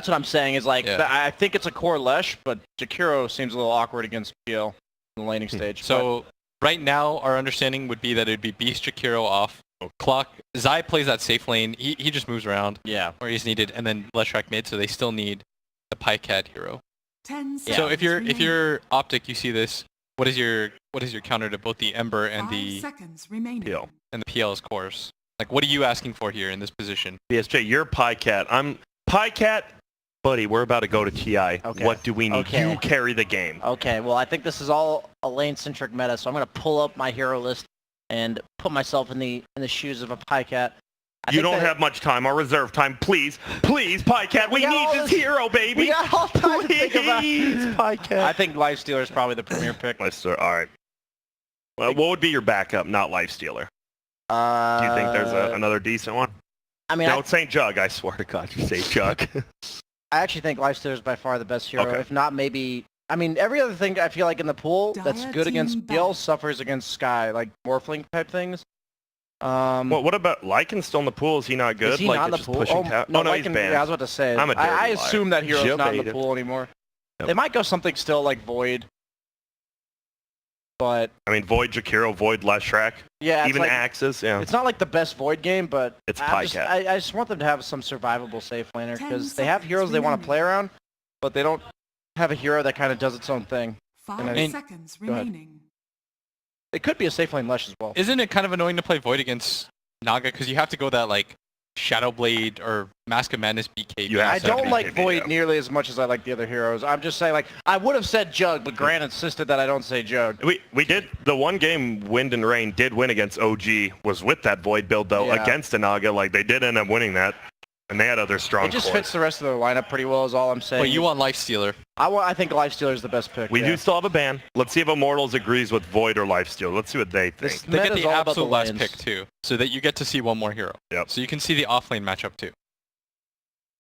That's what I'm saying. Is like I think it's a core Lesh, but Jakiro seems a little awkward against PL in the laning stage. So right now, our understanding would be that it'd be Beast Jakiro off. Clock. Zai plays that safe lane. He just moves around. Yeah. Where he's needed, and then Leshrac mid. So they still need the Pycat hero. 10 So if you're OpTic, you see this. What is your counter to both the Ember and the PL? And the PL's course? Like, what are you asking for here in this position? BSJ, you're Pycat. I'm Pycat. Buddy, we're about to go to TI. Okay. What do we need? Okay. You carry the game. Okay, well, I think this is all a lane-centric meta, so I'm going to pull up my hero list and put myself in the shoes of a Pycat. You don't have much time. Our reserve time. Please, Pycat. We need this hero, baby. We got all time to think about. Please, Pycat. I think Lifestealer is probably the premier pick. Lifestealer, all right. Well, what would be your backup, not Lifestealer? Do you think there's another decent one? I mean, Don't say Jug. I swear to God, you say Jug. I actually think Lifestealer is by far the best hero. Okay. If not, maybe... I mean, every other thing I feel like in the pool that's good against PL suffers against Sky, like Morphling type things. Well, what about Lycan's still in the pool? Is he not good? Is he like not in the just pool? pushing No, no, he's Lycan, banned. yeah, I was about to say. I'm a dirty I liar. assume that hero's not in the Jill-baited. pool anymore. Yep. They might go something still like Void. But... I mean, Void Jakiro, Void Leshrac. Yeah, even like, Axis, yeah. It's not like the best Void game, but It's I Pycat. just want them to have some survivable safe laner, 10 because they have heroes seconds they want to remaining. play around, but they don't have a hero that kind of does its own thing. 5 And- seconds Go ahead. remaining. It could be a safe lane Lesh as well. Isn't it kind of annoying to play Void against Naga because you have to go that like Shadow Blade or Mask of Madness BKB? You have I to don't be like BKB, Void yeah. nearly as much as I like the other heroes. I'm just saying, like, I would have said Jug, but Grant insisted that I don't say Jug. We did the one game Wind and Rain did win against OG was with that Void build though Yeah. against Anaga. Like they did end up winning that, and they had other strong. It just cores. fits the rest of their lineup pretty well, is all I'm saying. But you want Lifestealer. I think Lifestealer is the best pick. We yeah. do still have a ban. Let's see if Immortals agrees with Void or Lifesteal. Let's see what they think. This They get meta's the all about the absolute last lanes. pick too, so that you get to see one more hero. Yep. So you can see the offlane matchup too.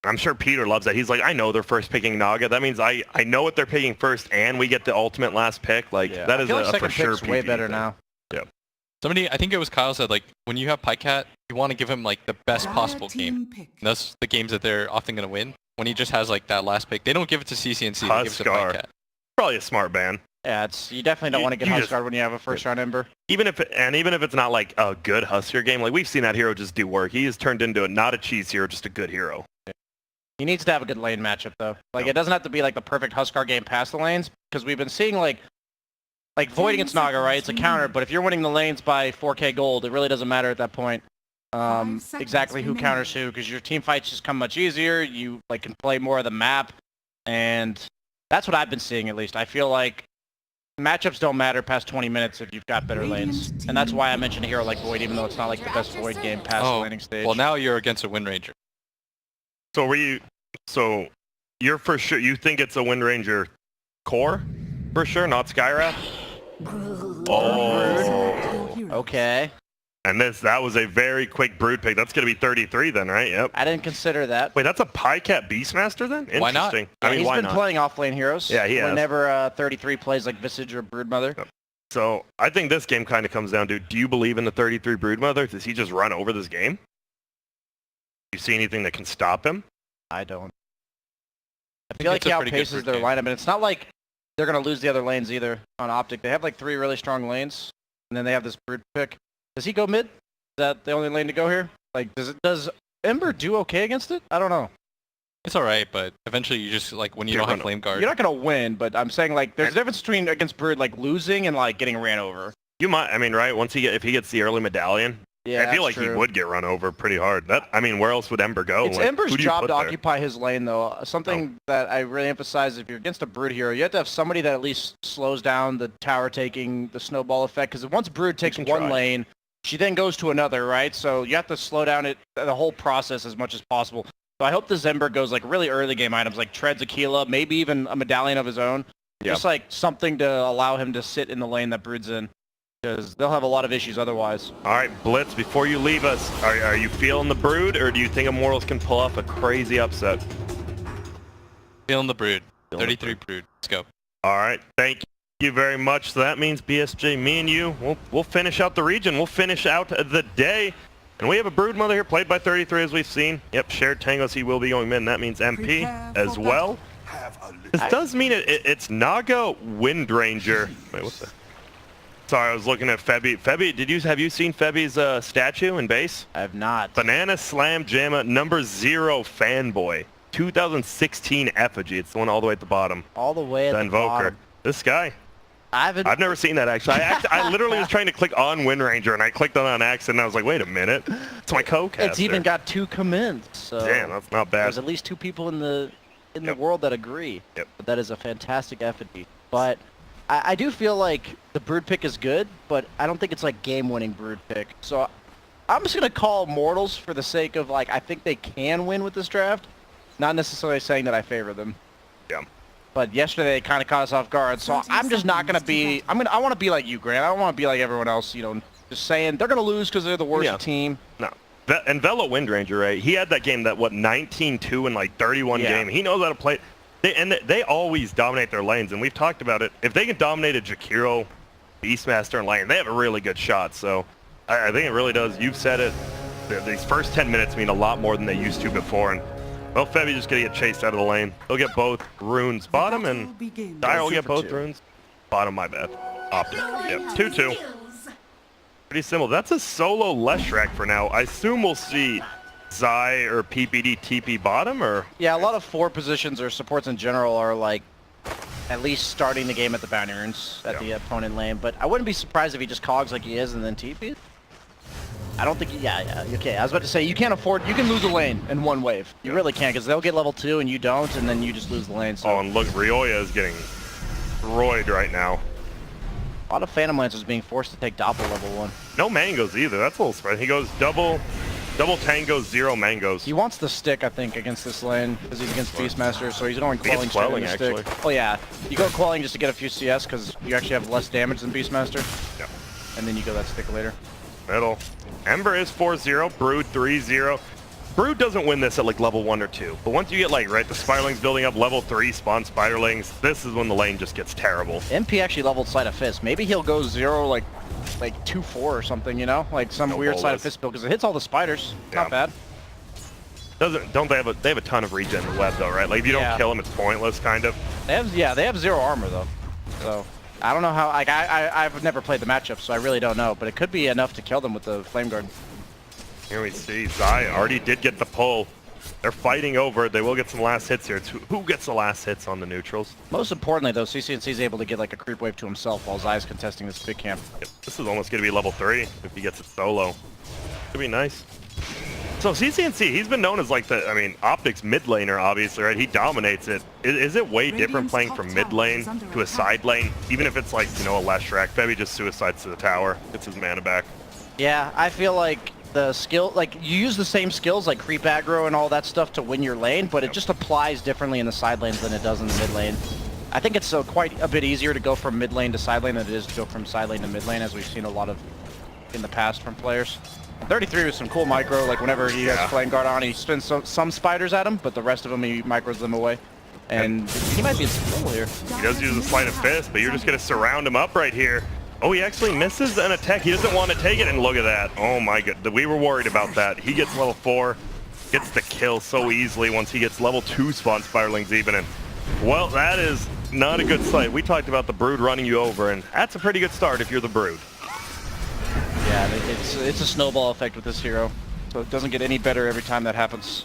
I'm sure Peter loves that. He's like, I know they're first picking Naga. That means I know what they're picking first, and we get the ultimate last pick. Like Yeah. that I is feel like a second for sure pick's way PvE better thing. now. Somebody, I think it was Kyle, said like when you have Pycat, you want to give him like the best possible game. Pick. And that's the games that they're often going to win. When he just has like that last pick, they don't give it to CCNC. They give it to Huskar. Pycat. Probably a smart ban. Yeah, you definitely don't want to get you just- Huskar when you have a first round Ember. Even if it's not like a good Husker game, like we've seen that hero just do work. He has turned into not a cheese hero, just a good hero. He needs to have a good lane matchup though. Like Yep. it doesn't have to be like the perfect Huskar game past the lanes, because we've been seeing like Void against Naga, right? It's a counter, but if you're winning the lanes by 4k gold, it really doesn't matter at that point. 5 seconds Exactly who remaining. counters who, because your team fights just come much easier. You like can play more of the map, and that's what I've been seeing at least. I feel like matchups don't matter past 20 minutes if you've got better lanes, and that's why I mentioned a hero like Void, even though it's not like the best Void game past the laning stage. Well, now you're against a Wind Ranger. So you're for sure. You think it's a Wind Ranger core for sure, not Skywrath? Oh. Okay, And that was a very quick Brood pick. That's going to be 33 then, right? Yep. I didn't consider that. Wait, that's a Pycat Beastmaster then? Interesting. Why not? Yeah, I mean, he's why been not? playing off-lane heroes. Yeah, he has. Whenever 33 plays like Visage or Broodmother. Yep. So I think this game kind of comes down to, do you believe in the 33 Broodmother? Does he just run over this game? Do you see anything that can stop him? I don't. I feel like it's he a pretty good outpaces Brood their game. lineup, and it's not like they're going to lose the other lanes either on OpTic. They have like 3 really strong lanes, and then they have this Brood pick. Does he go mid? Is that the only lane to go here? Like, does Ember do okay against it? I don't know. It's all right, but eventually you just like when you You're don't have gonna- Flame Guard. You're not going to win, but I'm saying like there's a difference between against Brood like losing and like getting ran over. You might. I mean, right? If he gets the early medallion, Yeah, I feel like that's he true. would get run over pretty hard. Where else would Ember go? It's Like, Ember's who do you job put to there? occupy his lane, though. Something that I really emphasize, if you're against a Brood hero, you have to have somebody that at least slows down the tower taking, the snowball effect, because once Brood takes can one try. lane, she then goes to another, right? So you have to slow down the whole process as much as possible. So I hope this Ember goes like really early game items, like treads Aquila, maybe even a medallion of his own. Yeah. Just like something to allow him to sit in the lane that Brood's in, because they'll have a lot of issues otherwise. All right, Blitz, before you leave us, are you feeling the Brood, or do you think Immortals can pull off a crazy upset? Feeling the Brood. Feeling the 33 Brood. Let's go. All right, thank you very much. So that means BSJ, me and you, we'll finish out the region. We'll finish out the day. And we have a Broodmother here, played by 33 as we've seen. Yep, shared tangos, he will be going mid, and that means MP as well. This does mean it's Naga Wind Ranger. Wait, what's that? Sorry, I was looking at Febby. Febby, have you seen Febby's statue in base? I have not. Banana Slam Jamma number 0 fanboy. 2016 effigy. It's the one all the way at the bottom. All the way at the Invoker. bottom. This guy. I've never seen that actually. I literally was trying to click on Wind Ranger and I clicked on accident and I was like, wait a minute. It's my co-caster. It's even got 2 comments. So damn, that's not bad. There's at least 2 people in the world that agree. Yep. But that is a fantastic effigy. But I do feel like the brood pick is good, but I don't think it's like game-winning brood pick. So I'm just gonna call Immortals for the sake of like I think they can win with this draft. Not necessarily saying that I favor them. Yeah. But yesterday they kind of caught us off guard, so I'm just not gonna be. I want to be like you, Grant. I don't want to be like everyone else. You know, just saying they're gonna lose because they're the worst team. No. And Velo Wind Ranger, right? He had that game that 19-2 in like 31 game. He knows how to play. They always dominate their lanes, and we've talked about it. If they can dominate a Jakiro, Beastmaster, and lane, they have a really good shot. So I think it really does. You've said it. These first 10 minutes mean a lot more than they used to before. And well, Febby just gonna get chased out of the lane. He'll get both runes bottom, and Dire will get both runes bottom. My bad. OpTic. Yep. 2-2. Pretty simple. That's a solo Leshrac for now. I assume we'll see Zai or PPD TP bottom, or yeah, a lot of 4 positions or supports in general are like at least starting the game at the bounty runes at the opponent lane. But I wouldn't be surprised if he just cogs like he is and then TP. I don't think. Yeah. Okay, I was about to say you can't afford. You can lose a lane in one wave. You really can't because they'll get level 2 and you don't, and then you just lose the lane. So. Oh, and look, Ryoya is getting destroyed right now. A lot of Phantom Lancers being forced to take Doppel level 1. No mangoes either. That's a little surprising. He goes double tango, 0 mangoes. He wants the stick, I think, against this lane because he's against Beastmaster, so he's going quelling straight in the stick. Oh yeah, you go quelling just to get a few CS because you actually have less damage than Beastmaster. Yeah. And then you go that stick later. Middle. Ember is 4-0. Brood 3-0. Brood doesn't win this at like level 1 or 2, but once you get like the Spiderlings building up level 3, spawn Spiderlings, this is when the lane just gets terrible. MP actually leveled Sleight of Fist. Maybe he'll go 0 like 2-4 or something, you know, like some weird Sleight of Fist build because it hits all the spiders. Not bad. Don't they have a ton of regen in web though, right? Like if you don't kill them, it's pointless, kind of. They have 0 armor though, so I don't know how. Like I've never played the matchup, so I really don't know. But it could be enough to kill them with the Flame Guard. Here we see Zai already did get the pull. They're fighting over it. They will get some last hits here. It's who gets the last hits on the neutrals. Most importantly, though, CCNC is able to get like a creep wave to himself while Zai's contesting this big camp. Yep. This is almost going to be level 3 if he gets it solo. Could be nice. So CCNC, he's been known as like OpTic's mid laner, obviously, right? He dominates it. Is it way different playing from mid lane to a side lane, even if it's like, a Leshrac? Febby just suicides to the tower, gets his mana back. Yeah, I feel like the skill, like you use the same skills like creep aggro and all that stuff to win your lane, but it just applies differently in the side lanes than it does in the mid lane. I think it's quite a bit easier to go from mid lane to side lane than it is to go from side lane to mid lane, as we've seen a lot of in the past from players. 33 with some cool micro, like whenever he has Flame Guard on, he spins some spiders at him, but the rest of them he micros them away. And he might be in some trouble here. He does use a Sleight of Fist, but you're just going to surround him up right here. Oh, he actually misses an attack. He doesn't want to take it, and look at that. Oh my god, we were worried about that. He gets level 4, gets the kill so easily once he gets level 2 spawn Spiderlings even. And well, that is not a good sight. We talked about the Brood running you over, and that's a pretty good start if you're the Brood. Yeah, it's a snowball effect with this hero, so it doesn't get any better every time that happens.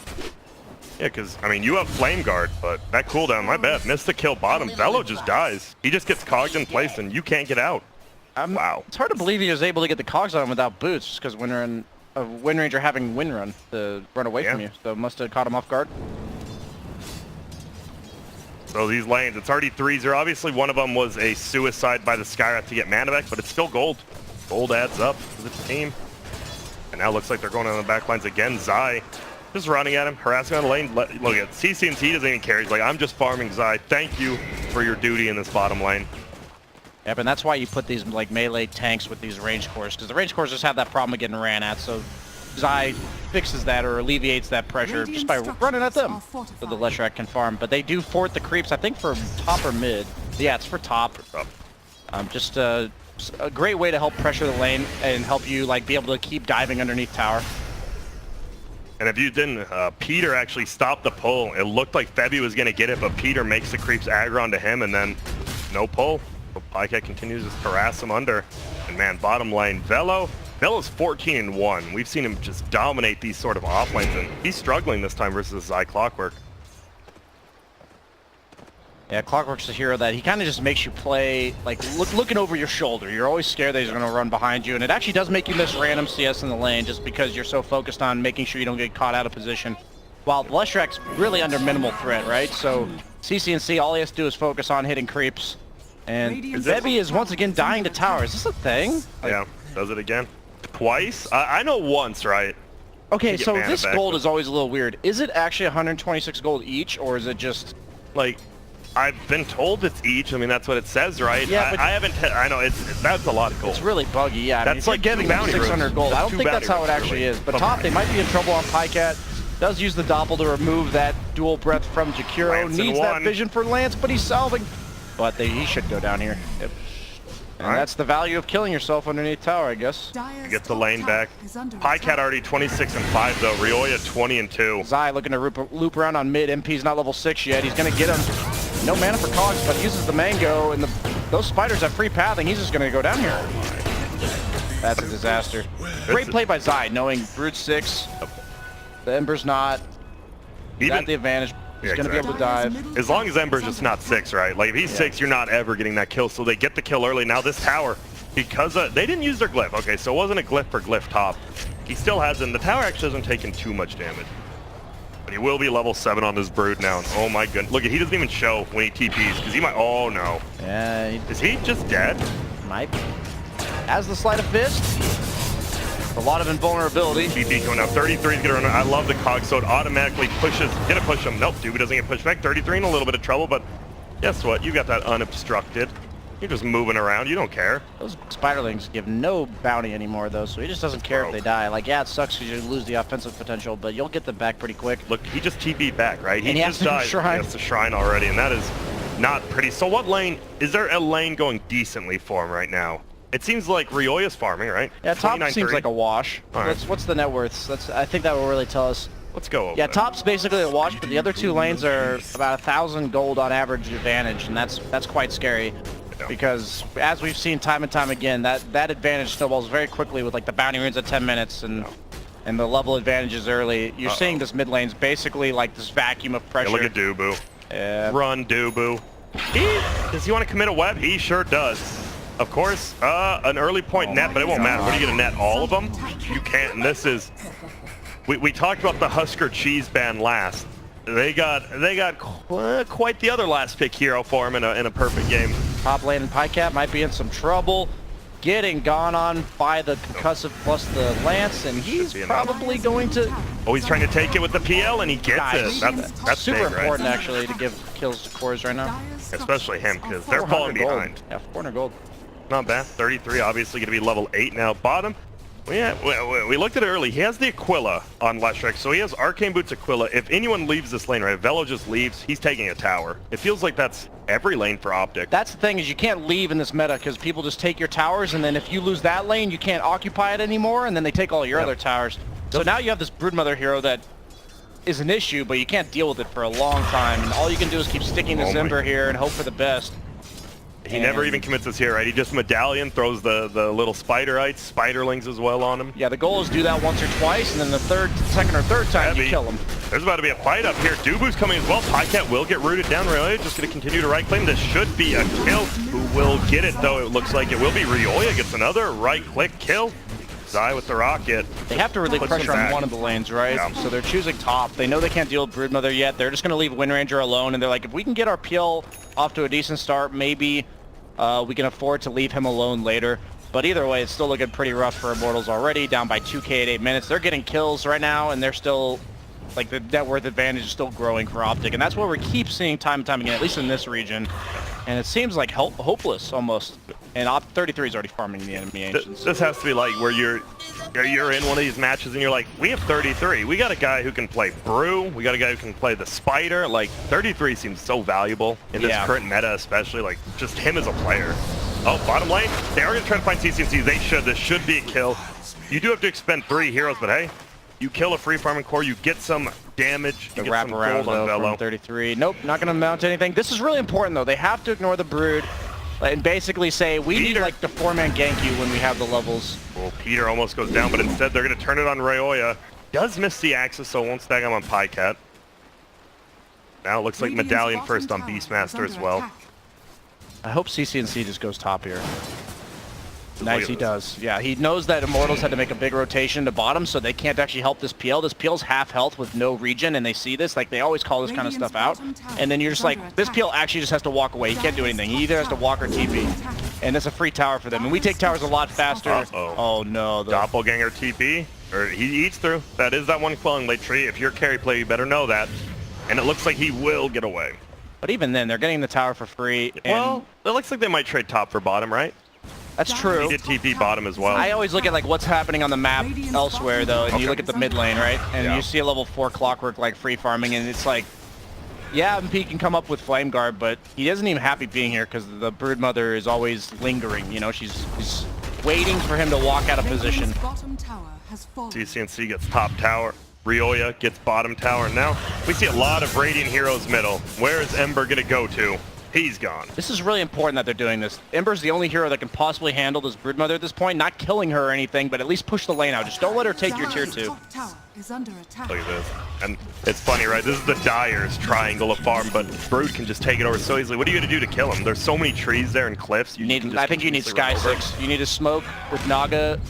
Yeah, because, you have Flame Guard, but that cooldown, my bad, missed the kill bottom. Bello just dies. He just gets cogged in place, and you can't get out. Wow. It's hard to believe he was able to get the cogs on him without boots, just because Wind Ranger having Wind Run to run away from you, so it must have caught him off guard. So these lanes, it's already 3-0. Obviously, one of them was a suicide by the Skyrath to get mana back, but it's still gold. Gold adds up to the team. And now looks like they're going on the back lines again. Zai just running at him, harassing on the lane. Look at CCNC doesn't even care. He's like, I'm just farming Zai. Thank you for your duty in this bottom lane. Yep, and that's why you put these like melee tanks with these range cores, because the range cores just have that problem of getting ran at, so Zai fixes that or alleviates that pressure just by running at them, so the Leshrac can farm. But they do fort the creeps, I think for top or mid. Yeah, it's for top. Just a great way to help pressure the lane and help you like be able to keep diving underneath tower. And if you didn't, Peter actually stopped the pull. It looked like Febby was going to get it, but Peter makes the creeps aggro onto him, and then no pull. But Pycat continues to harass him under. And man, bottom lane, Velo's 14-1. We've seen him just dominate these sort of off lanes, and he's struggling this time versus Zai Clockwork. Yeah, Clockwork's a hero that he kind of just makes you play, like, looking over your shoulder. You're always scared that he's going to run behind you, and it actually does make you miss random CS in the lane just because you're so focused on making sure you don't get caught out of position. While Leshrak's really under minimal threat, right? So CCNC, all he has to do is focus on hitting creeps. And Febby is once again dying to tower. Is this a thing? Like, Yeah, does it again. Twice? I know once, right? Okay, so mana this back, gold but- is always a little weird. Is it actually 126 gold each, or is it just... Like, I've been told it's each. I mean, that's what it says, right? Yeah, but I haven't. I know that's a lot of gold. It's really buggy, yeah. I mean, That's if you're like getting two bounty 600 rooms. gold. I That's don't two think that's bounty how it rooms, actually really. is. But But top, they might be in trouble on Pycat. Does use the Doppel to remove that dual breath from Jakiro. Lance in Needs that one. vision for Lance, but he's salving. But he should go down here. Yep. And Alright. that's the value of killing yourself underneath tower, I guess. Get the lane back. Pycat already 26-5 though. Rioya 20-2. Zai looking to loop around on mid. MP's not level 6 yet. He's going to get him. No mana for Cogs, but uses the Mango, and those spiders have free pathing. He's just going to go down here. That's a disaster. Great play by Zai, knowing Brood 6. The Ember's not. He got the advantage. He's Yeah, going to be able to dive. As long as Ember's just not 6, right? Like if he's 6, you're not ever getting that kill. So they get the kill early. Now this tower, because they didn't use their glyph. Okay, so it wasn't a glyph for glyph top. He still hasn't. The tower actually hasn't taken too much damage. But he will be level 7 on this Brood now. And oh my goodness. Look, he doesn't even show when he TPs because he might. Oh no. Yeah, Is he just dead? might be. Has the sleight of fist. A lot of invulnerability. TP going down. 33 is going to run. I love the cog, so it automatically pushes. Gonna push him. Nope, Doobie doesn't get pushed back. 33 in a little bit of trouble, but guess what? You got that unobstructed. You're just moving around. You don't care. Those spiderlings give no bounty anymore, though, so he just doesn't care if they die. Like, yeah, it sucks because you lose the offensive potential, but you'll get them back pretty quick. Look, he just TP'd back, right? And he has just to died. shrine. He has the shrine already, and that is not pretty. So what lane? Is there a lane going decently for him right now? It seems like Rioya's farming, right? Yeah, top 29-3. seems like a wash. All right. What's the net worths? I think that will really tell us. Let's go over Yeah, that. top's basically a wash, but the other two lanes are about 1,000 gold on average advantage, and that's quite scary. Yeah. Because as we've seen time and time again, that advantage snowballs very quickly with like the bounty runes at 10 minutes and the level advantages early. You're seeing this mid lane's basically like this vacuum of pressure. Yeah, look at Dubu. Yeah. Run, Dubu. Does he want to commit a web? He sure does. Of course, an early point net, but it won't matter. What are you going to net? All of them? You can't. And this is... We talked about the Husker cheese ban last. They got quite the other last pick hero for him in a perfect game. Top lane and Pycat might be in some trouble. Getting gone on by the concussive plus the lance, and he's be enough. probably going to... Oh, he's trying to take it with the PL, and he gets Nice. it. That's super big, right? important, actually, to give kills to cores right now. Especially him, because they're 400 falling gold. behind. Yeah, 400 gold. Not bad. 33, obviously going to be level 8 now. Bottom. Yeah, we looked at it early. He has the Aquila on Leshrac, so he has Arcane Boots Aquila. If anyone leaves this lane, right, if Velo just leaves, he's taking a tower. It feels like that's every lane for OpTic. That's the thing, is you can't leave in this meta because people just take your towers, and then if you lose that lane, you can't occupy it anymore, and then they take all your other towers. So now you have this Broodmother hero that is an issue, but you can't deal with it for a long time, and all you can do is keep sticking this Oh my- Ember here and hope for the best. He never And- even commits this here, right? He just medallion, throws the little spiderites, spiderlings as well on him. Yeah, the goal is do that once or twice, and then the second or third time you Heavy. kill him. There's about to be a fight up here. Dubu's coming as well. Pycat will get rooted down. Rioya just going to continue to right claim. This should be a kill. Who will get it, though? It looks like it will be Rioya. Gets another right-click kill. Zai with the rocket. They have to really Puts him pressure on back. one of the lanes, right? Yeah. So they're choosing top. They know they can't deal with Broodmother yet. They're just going to leave Windranger alone, and they're like, if we can get our PL off to a decent start, maybe we can afford to leave him alone later. But either way, it's still looking pretty rough for Immortals already, down by 2k at 8 minutes. They're getting kills right now, and they're still, like, the net worth advantage is still growing for OpTic, and that's what we keep seeing time and time again, at least in this region. And it seems like hopeless, almost. And Op33 is already farming the enemy ancients. This has to be like where you're in one of these matches and you're like, we have 33. We got a guy who can play Brew. We got a guy who can play the Spider. Like, 33 seems so valuable in this current meta, especially. Like, just him as a player. Oh, bottom lane. They are going to try to find CCNC. They should. This should be a kill. You do have to expend 3 heroes, but hey, You kill a free farming core, you get some damage, you The get wrap some around gold on though Velo. from 33. Nope, not going to mount anything. This is really important though. They have to ignore the Brood and basically say, we need like the 4-man gank you when we have the levels. Well, Peter almost goes down, but instead they're going to turn it on Rayoya. Does miss the axis, so won't stag him on Pycat. Now it looks like Radiant's Medallion bottom first on tower is Beastmaster under as well. attack. I hope CCNC just goes top here. Look Nice, at he this. does. Yeah, he knows that Immortals had to make a big rotation to bottom, so they can't actually help this PL. This PL's half health with no regen, and they see this. Like, they always call this kind of Radiant's stuff out. bottom tower And then you're is just like, under this attack. PL actually just has to walk away. He can't do anything. He either has to walk or TP. And it's a free tower for them. And we take towers a lot faster. Uh-oh. Oh, no. The Doppelganger TP, or he eats through. That is that one quelling late tree. If you're carry play, you better know that. And it looks like he will get away. But even then, they're getting the tower for free. And Well, it looks like they might trade top for bottom, right? that's true. He did TP bottom as well. I always look at like what's happening on the map elsewhere though, and you look at the mid lane, right? And Yeah. you see a level 4 clockwork like free farming, and it's like, yeah, MP can come up with flame guard, but he isn't even happy being here because the Broodmother is always lingering. You know, she's waiting for him to walk out of position. Radiant's bottom tower has fallen. CCNC gets top tower. Ryoya gets bottom tower. And now we see a lot of Radiant heroes middle. Where is Ember going to go to? He's gone. This is really important that they're doing this. Ember's the only hero that can possibly handle this Broodmother at this point, not killing her or anything, but at least push the lane out. Just don't let her take your tier Dire's 2. top tower is under attack. Look at this. And it's funny, right? This is the Dyer's triangle of farm, but Brood can just take it over so easily. What are you going to do to kill him? There's so many trees there and cliffs. You need, can just I think you need continuously Sky run over. 6. You need to smoke with Naga.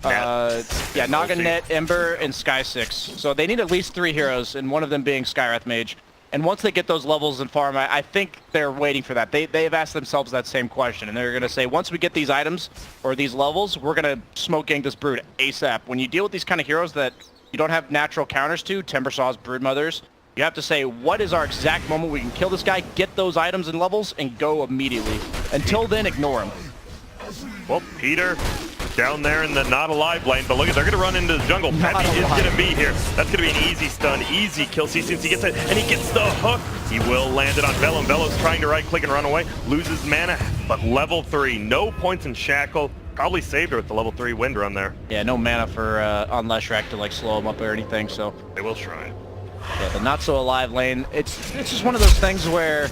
Yeah, Naga, Ulti. Net, Ember, and Sky 6. So they need at least 3 heroes, and one of them being Skywrath Mage. And once they get those levels in farm, I think they're waiting for that. They've asked themselves that same question, and they're going to say, once we get these items or these levels, we're going to smoke gank this Brood ASAP. When you deal with these kind of heroes that you don't have natural counters to, Timbersaws, Broodmothers, you have to say, what is our exact moment we can kill this guy, get those items and levels, and go immediately. Until then, ignore him. Well, Peter down there in the not alive lane, but look at, they're going to run into the jungle. Peppy is going to be here. That's going to be an easy stun, easy kill. CCNC gets it, and he gets the hook. He will land it on Velo, and Velo's trying to right-click and run away. Loses mana, but level 3. No points in Shackle. Probably saved her with the level 3 wind run there. Yeah, no mana for on Leshrac to like slow him up or anything, so... They will try. Yeah, the not so alive lane. It's just one of those things where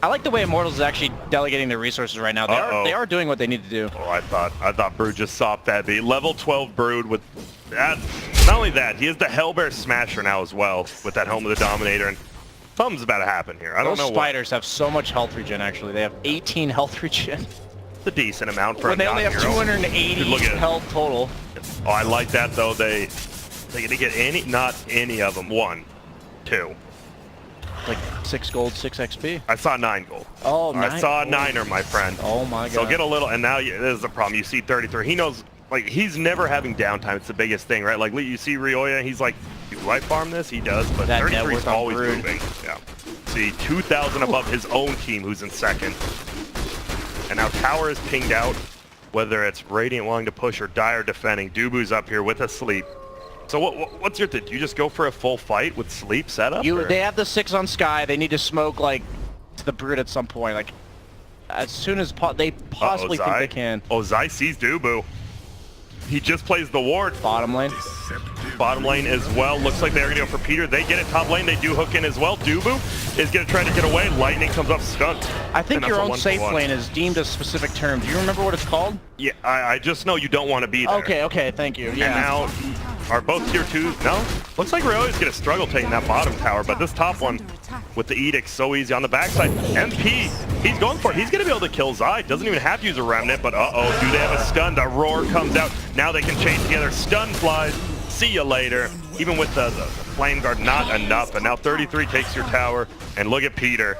I like the way Immortals is actually delegating their resources right now. They are doing what they need to do. Oh, I thought Brood just soft that beat. Level 12 Brood with that. Not only that, he is the Hellbear Smasher now as well with that Home of the Dominator, and something's about to happen here. I don't know Those spiders have so much health regen. Actually, they have 18 health regen. It's a decent amount for When a they only have non-hero. 280 Dude, look at it. health total. Oh, I like that though. They didn't get any, not any of them. 1, 2. Like 6 gold, 6 XP. I saw 9 gold. Oh, I 9 saw a gold. 9er, my friend. Oh my god. So get a little, and now this is the problem. You see 33. He knows, like, he's never having downtime. It's the biggest thing, right? Like, you see Ryoya, he's like, do I farm this? He does, but That 33 net is worth on always Brood. moving. Yeah. See, 2,000 above his own team, who's in second. And now Tower is pinged out, whether it's Radiant wanting to push or Dire defending. Dubu's up here with a sleep. So what's your thing? Do you just go for a full fight with sleep setup? or- They have the 6 on Sky. They need to smoke like to the Brood at some point. Like as soon as they possibly think they can. Oh, Zai sees Dubu. He just plays the ward. Bottom lane. Bottom lane as well. Looks like they're going to go for Peter. They get it top lane. They do hook in as well. Dubu is going to try to get away. Lightning comes up stunned. I think And your that's a own safe 1-for-1. lane is deemed a specific term. Do you remember what it's called? Yeah, I just know you don't want to be there. Okay, thank you. And Yeah. now, are both tier 2? No? Looks like Ryoya's going to struggle taking that bottom tower, but this top one with the Edict so easy on the backside. MP, he's going for it. He's going to be able to kill Zai. Doesn't even have to use a Remnant, but uh-oh, do they have a stun? The roar comes out. Now they can chain together. Stun flies. See you later. Even with the Flame Guard, not enough. And now 33 takes your tower. And look at Peter.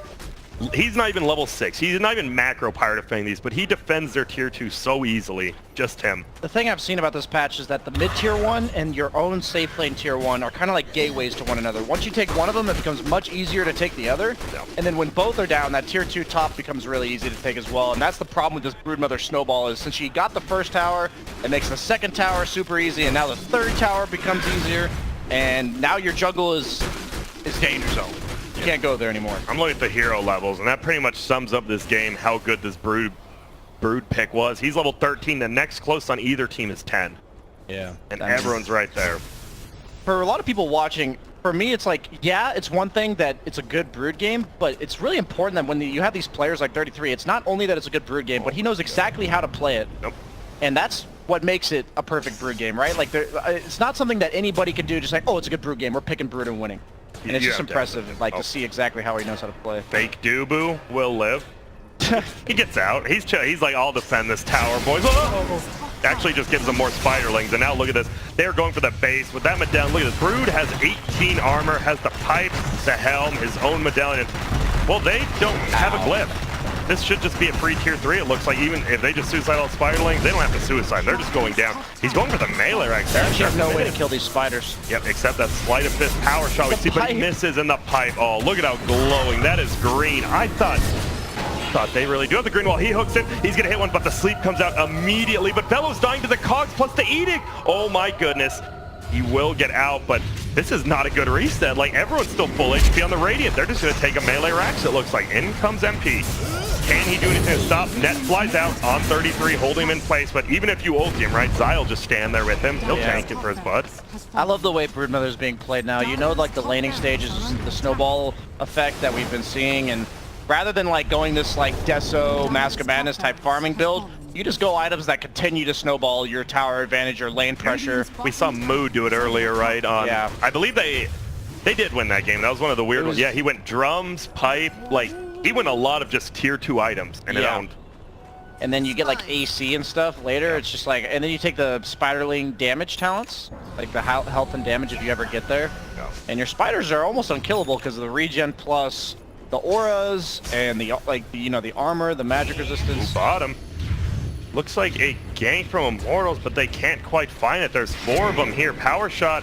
He's not even level 6. He's not even macro pirate defending these, but he defends their tier 2 so easily. Just him. The thing I've seen about this patch is that the mid tier 1 and your own safe lane tier 1 are kind of like gateways to one another. Once you take one of them, it becomes much easier to take the other. Yeah. And then when both are down, that tier 2 top becomes really easy to take as well. And that's the problem with this Broodmother snowball is since she got the first tower, it makes the second tower super easy, and now the third tower becomes easier. And now your jungle is danger zone. You can't go there anymore. I'm looking at the hero levels, and that pretty much sums up this game, how good this Brood pick was. He's level 13. The next close on either team is 10. Yeah. And everyone's right there. for a lot of people watching, for me, it's like, yeah, it's one thing that it's a good Brood game, but it's really important that when you have these players like 33, it's not only that it's a good Brood game, but he knows exactly how to play it. Nope. And that's what makes it a perfect Brood game, right? Like, it's not something that anybody can do just like, oh, it's a good Brood game, we're picking Brood and winning. And it's You just have to impressive, have it. like, to see exactly how he knows how to play. Fake Dubu will live. He gets out. He's chill. He's like, I'll defend this tower, boys. Oh! Actually just gives them more spiderlings. And now look at this. They're going for the base. With that medallion, look at this. Brood has 18 armor, has the pipe, the helm, his own medallion. Well, they don't have a glyph. This should just be a free tier 3. It looks like even if they just suicide all spiderlings, they don't have to suicide. They're just going down. He's going for the melee right there. They actually have no way to kill these spiders. Yep, except that sleight of fist power shot we see, but he misses in the pipe. Oh, look at how glowing. That is green. I thought they really do have the green wall. He hooks it. He's going to hit one, but the sleep comes out immediately. But Velo's dying to the cogs plus the edict. Oh my goodness. He will get out, but this is not a good reset. Like, everyone's still full HP on the Radiant. They're just going to take a melee Rax, it looks like. In comes MP. Can he do anything to stop? Net flies out on 33, holding him in place. But even if you ult him, right, Zai will just stand there with him. He'll tank it for his butt. I love the way Broodmother is being played now. You know, like, the laning stage is the snowball effect that we've been seeing, and rather than like going this like Deso, Mask of Madness type farming build, you just go items that continue to snowball your tower advantage or lane pressure. We saw Mood do it earlier, right? Yeah. I believe they did win that game. That was one of the weird ones. Yeah, he went drums, pipe, like, he went a lot of just tier 2 items and it owned. And then you get like AC and stuff later. It's just like, and then you take the Spiderling damage talents, like the health and damage if you ever get there. And your spiders are almost unkillable because of the regen plus the auras and the the armor, the magic resistance. Bottom. Looks like a gank from Immortals, but they can't quite find it. There's 4 of them here. Power shot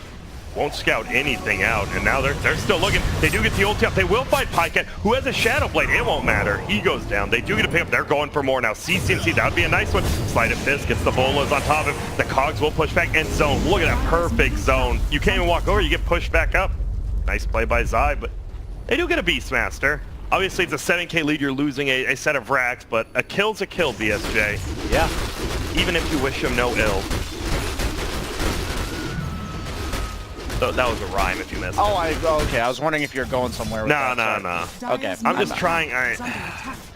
won't scout anything out, and now they're still looking. They do get the ulti up. They will fight Pycat, who has a Shadow Blade. It won't matter. He goes down. They do get a pick up. They're going for more now. CC&C, that would be a nice one. Sleight of Fist gets the bolas on top of him. The cogs will push back and zone. Look at that perfect zone. You can't even walk over. You get pushed back up. Nice play by Zai, but they do get a Beastmaster. Obviously, it's a 7k lead. You're losing a set of racks, but a kill's a kill, BSJ. Yeah. Even if you wish him no ill. So that was a rhyme if you missed it. Okay. I was wondering if you're going somewhere with No. Okay. I'm just trying. All right.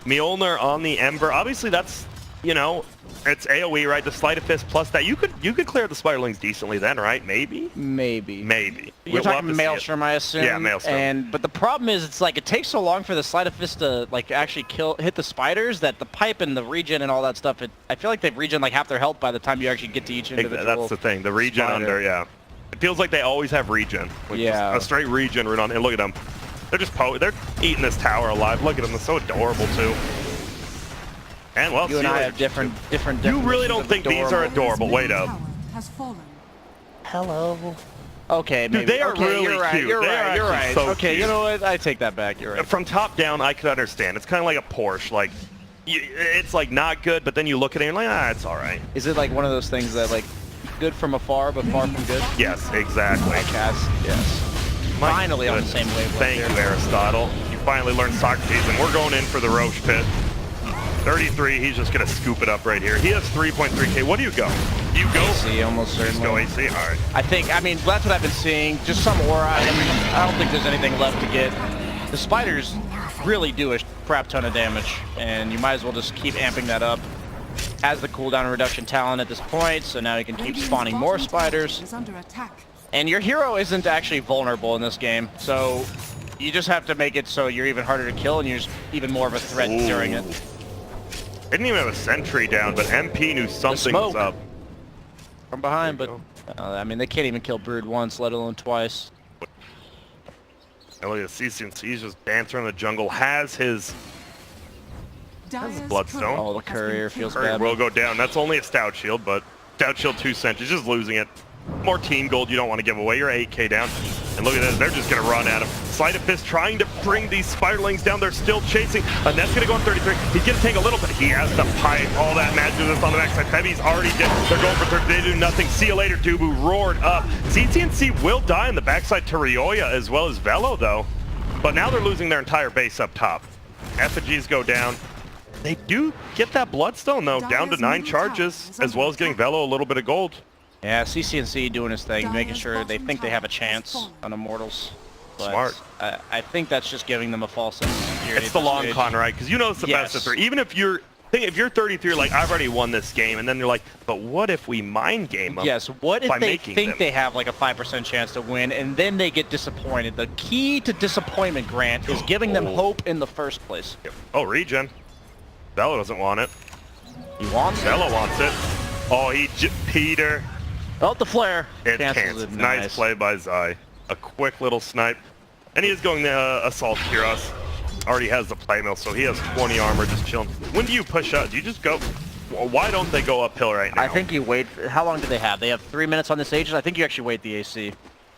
Mjolnir on the Ember. Obviously, that's, you know, it's AoE, right? The Sleight of Fist plus that. You could clear the Spiderlings decently then, right? Maybe? Maybe. We'll You're talking Maelstrom, I assume. Yeah, Maelstrom. But the problem is, it's like it takes so long for the Sleight of Fist to like actually hit the spiders that the pipe and the regen and all that stuff. I feel like they've regen like half their health by the time you actually get to each individual. That's the thing. The regen spider. yeah. It feels like they always have regen. Like Yeah. a straight regen rune on. And look at them. They're just they're eating this tower alive. Look at them. They're so adorable too. And well, You and I have different. You really don't think these are adorable? Wait up. Has fallen. Hello. Okay, Dude, maybe. they are really you're right, cute. You're They are right. You're actually right. so Okay, cute. you know what? I take that back. You're right. From top down, I could understand. It's kind of like a Porsche. Like, it's like not good, but then you look at it and you're like, it's all right. Is it like one of those things that like good from afar but far from good? Yes, exactly. Yes. My Finally on the goodness. same wavelength. Thank you, Aristotle. You finally learned Socrates, and we're going in for the Roche pit. 33, he's just going to scoop it up right here. He has 3.3k. What do you go? You go AC, almost Just certainly. go AC? All right. I mean, that's what I've been seeing. Just some aura. I don't think there's anything left to get. The spiders really do a crap ton of damage, and you might as well just keep amping that up. Has the cooldown reduction talent at this point, so now you can keep spawning more spiders. Is under attack. And your hero isn't actually vulnerable in this game, so you just have to make it so you're even harder to kill, and you're just even more of a threat during it. They didn't even have a sentry down, but MP knew something was up. From behind, but I mean, they can't even kill Brood once, let alone twice. And look at CC&C, he's just dancing around the jungle, has his Bloodstone. Oh, the courier feels Courier bad. will go down. That's only a stout shield, but stout shield 2 sentries, just losing it. More team gold you don't want to give away. You're 8k down. And look at this, they're just going to run at him. Sleight of Fist trying to bring these spiderlings down. They're still chasing. Net's going to go on 33. He's going to take a little bit. He has the pipe. All that magic resist on the backside. Heavy's already dead. They're going for 30. They do nothing. See you later, Dubu. Roared up. CC&C will die on the backside to Ryoya as well as Velo, though. But now they're losing their entire base up top. Effigies go down. They do get that Bloodstone, though, down to 9 charges, as well as getting Velo a little bit of gold. Yeah, CCNC doing his thing, making Dire's sure they bottom think they have a tower has chance fallen. on Immortals. But Smart. I think that's just giving them a false sense of security. It's the at this long stage. con, right? Because you know it's the best of Yes. 3. Even if you're 33, like, I've already won this game, and then you're like, but what if we mind game them? Yes, what if by they making think them? they have like a 5% chance to win, and then they get disappointed? The key to disappointment, Grant, is giving them Oh. hope in the first place. Oh, regen. Bella doesn't want it. He wants it. Bella wants it. Oh, Peter. Oh, the flare. It Cancels cancels. it. Nice play by Zai. A quick little snipe. And he is going to assault Kiros. Already has the playmill, so he has 20 armor just chilling. When do you push out? Do you just go? Why don't they go uphill right now? I think you wait. How long do they have? They have 3 minutes on this Aegis. I think you actually wait the AC.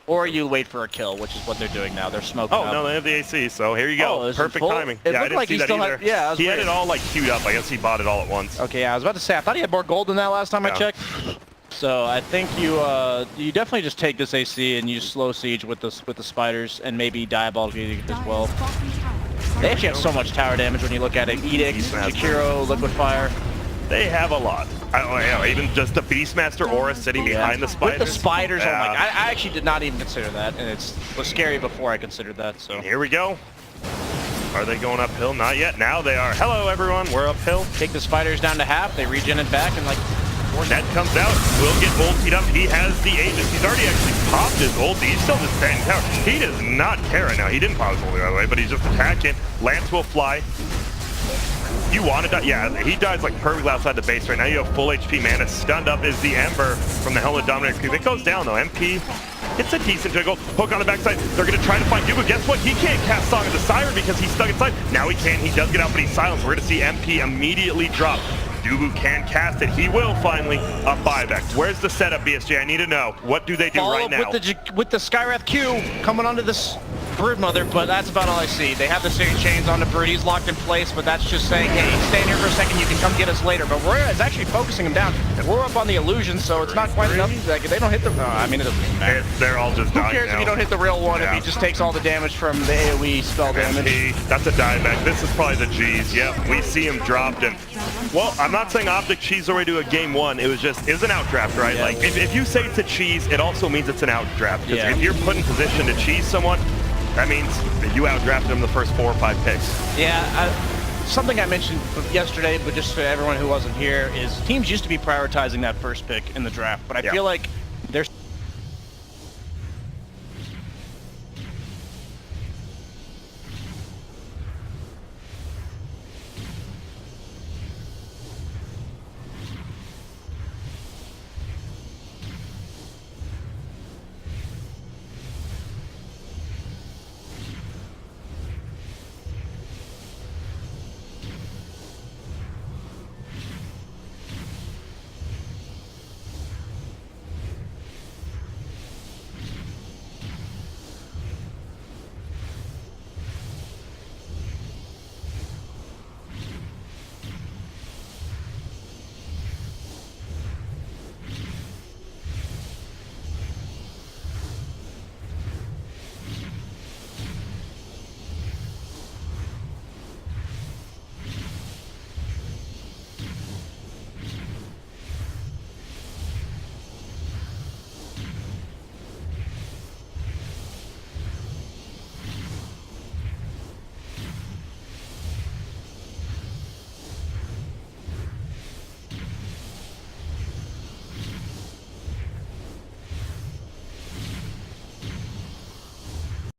Or you wait for a kill, which is what they're doing now. They're smoking Oh, up. no, they have the AC, so here you go. Oh, is it Perfect full? timing. It Yeah, I looked didn't like see he that still had- either. yeah, I was he had waiting. it all like queued up. I guess he bought it all at once. Okay, yeah, I was about to say, I thought he had more gold than that last time I Yeah. checked. So I think you definitely just take this AC and you slow siege with the spiders and maybe diabolic edict as well. Dire's bottom tower is They under actually have so much tower damage when you look at it. Edict, Jakiro, Liquid Fire. They have a lot. Even just the Beastmaster aura sitting behind the spiders. With the spiders, oh my Yeah. god. I actually did not even consider that, and it was scary before I considered that, so. Here we go. Are they going uphill? Not yet. Now they are. Hello, everyone. We're uphill. Take the spiders down to half, they regen it back, and like, Ned comes out. Will get ultied up. He has the Aegis. He's already actually popped his ulti. He's still just standing tower. He does not care right now. He didn't pop his ulti, by the way, but he's just attacking. Lance will fly. You want to die? Yeah, he dies like perfectly outside the base right now. You have full HP mana. Stunned up is the Ember from the Helmet Dominator creep. It goes down though. MP hits a decent jiggle. Hook on the backside. They're going to try to find Dubu. Guess what? He can't cast Song of the Siren because he's stuck inside. Now he can. He does get out, but he's silenced. We're going to see MP immediately drop. Dubu can cast it. He will finally. A buyback. Where's the setup, BSJ? I need to know. What do they do follow right up now? with the Skywrath Q coming onto this Broodmother, but that's about all I see. They have the City Chains on the Brood. He's locked in place, but that's just saying, hey, stand here for a second. You can come get us later. But Roya is actually focusing him down. We're up on the illusion, so it's not quite enough. Like, they don't hit the. I mean, it doesn't matter. They're all just Who dying cares now. if you don't hit the real one if Yeah. he just takes all the damage from the AoE spell damage? MP, that's a dieback. This is probably the G's. Yep, we see him dropped in. Well, I'm not saying OpTic cheese already to a game one. It was an outdraft, right? Yeah. Like, if you say it's a cheese, it also means it's an outdraft. Because Yeah. if you're put in position to cheese someone, that means that you outdrafted them the first 4 or 5 picks. Yeah, something I mentioned yesterday, but just for everyone who wasn't here, is teams used to be prioritizing that first pick in the draft, but I Yeah. feel like there's